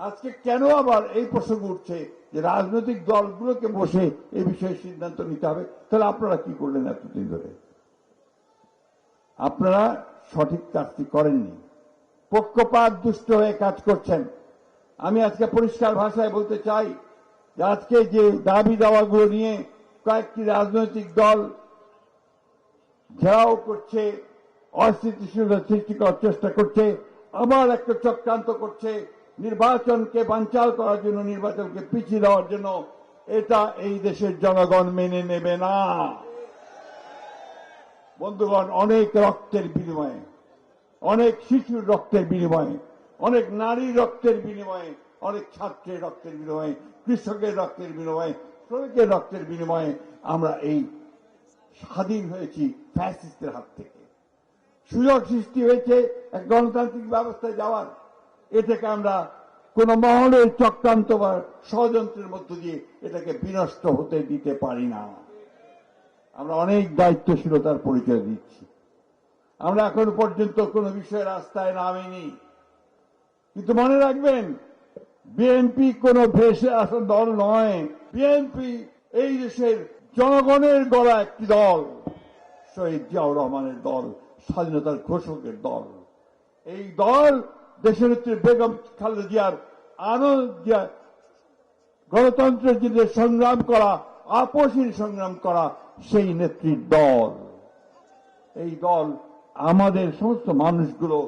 আজকে কেন আবার এই প্রসঙ্গ উঠছে যে রাজনৈতিক দলগুলোকে বসে এই বিষয়ে সিদ্ধান্ত নিতে হবে? তাহলে আপনারা কি করলেন এতদিন ধরে? আপনারা সঠিক কাজটি করেননি, পক্ষপাত দুষ্ট হয়ে কাজ করছেন। আমি আজকে পরিষ্কার ভাষায় বলতে চাই যে আজকে যে দাবি দাওয়াগুলো নিয়ে কয়েকটি রাজনৈতিক দল ঘেরাও করছে, অস্থিতিশীলতা সৃষ্টি করার চেষ্টা করছে, আবার একটা চক্রান্ত করছে নির্বাচনকে বানচাল করার জন্য, নির্বাচনকে পিছিয়ে দেওয়ার জন্য, এটা এই দেশের জনগণ মেনে নেবে না। বন্ধুগণ, অনেক রক্তের বিনিময়ে, অনেক শিশুর রক্তের বিনিময়ে, অনেক নারীর রক্তের বিনিময়ে, অনেক ছাত্রের রক্তের বিনিময়ে, কৃষকের রক্তের বিনিময়ে, শ্রমিকের রক্তের বিনিময়ে আমরা এই স্বাধীন হয়েছি ফ্যাসিস্টের হাত থেকে। সুযোগ সৃষ্টি হয়েছে এক গণতান্ত্রিক ব্যবস্থায় যাওয়ার। এটাকে আমরা কোন মহলের চক্রান্ত বা ষড়যন্ত্রের মধ্য দিয়ে এটাকে বিনষ্ট হতে দিতে পারি না। আমরা অনেক দায়িত্বশীলতার পরিচয় দিচ্ছি। আমরা এখন পর্যন্ত কোন বিষয়ে রাস্তায় নামিনি, কিন্তু মনে রাখবেন, বিএনপি কোন ভেসে আসা দল নয়। বিএনপি এই দেশের জনগণের গড়া একটি দল, শহীদ জিয়াউর রহমানের দল, স্বাধীনতার ঘোষকের দল। এই দল দেশের বেগম খালেদা জিয়ার গণতন্ত্রের জন্য সংগ্রাম করা, আপসহীন সংগ্রাম করা সেই নেত্রীর দল। এই দল আমাদের সমস্ত মানুষগুলো,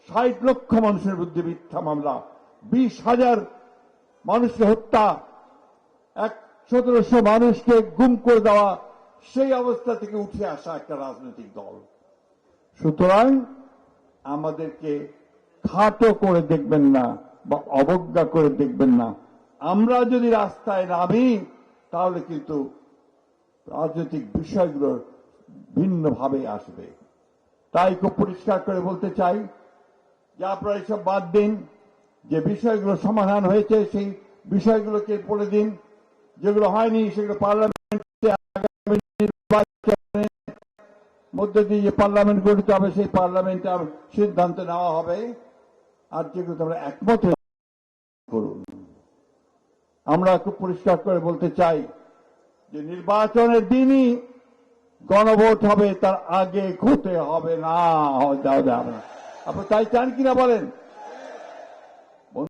60 লক্ষ মানুষের বিরুদ্ধে মিথ্যা মামলা, 20,000 মানুষকে হত্যা, 1700 মানুষকে গুম করে দেওয়া, সেই অবস্থা থেকে উঠে আসা একটা রাজনৈতিক দল। সুতরাং আমাদেরকে খাটো করে দেখবেন না বা অবজ্ঞা করে দেখবেন না। আমরা যদি রাস্তায় নামি তাহলে কিন্তু রাজনৈতিক বিষয়গুলো ভিন্নভাবে আসবে। তাই খুব পরিষ্কার করে বলতে চাই যে আপনারা এসব বাদ দিন। যে বিষয়গুলো সমাধান হয়েছে সেই বিষয়গুলোকে বলে দিন, যেগুলো হয়নি সেগুলো পার্লামেন্টে আগামী নির্বাচনের মধ্যে দিয়ে যে পার্লামেন্ট গঠিত হবে সেই পার্লামেন্টে সিদ্ধান্ত নেওয়া হবে। আর যেগুলো আমরা একমত করুন। আমরা খুব পরিষ্কার করে বলতে চাই যে নির্বাচনের দিনই গণভোট হবে, তার আগে হতে হবে না। আপনি তাই চান কিনা বলেন?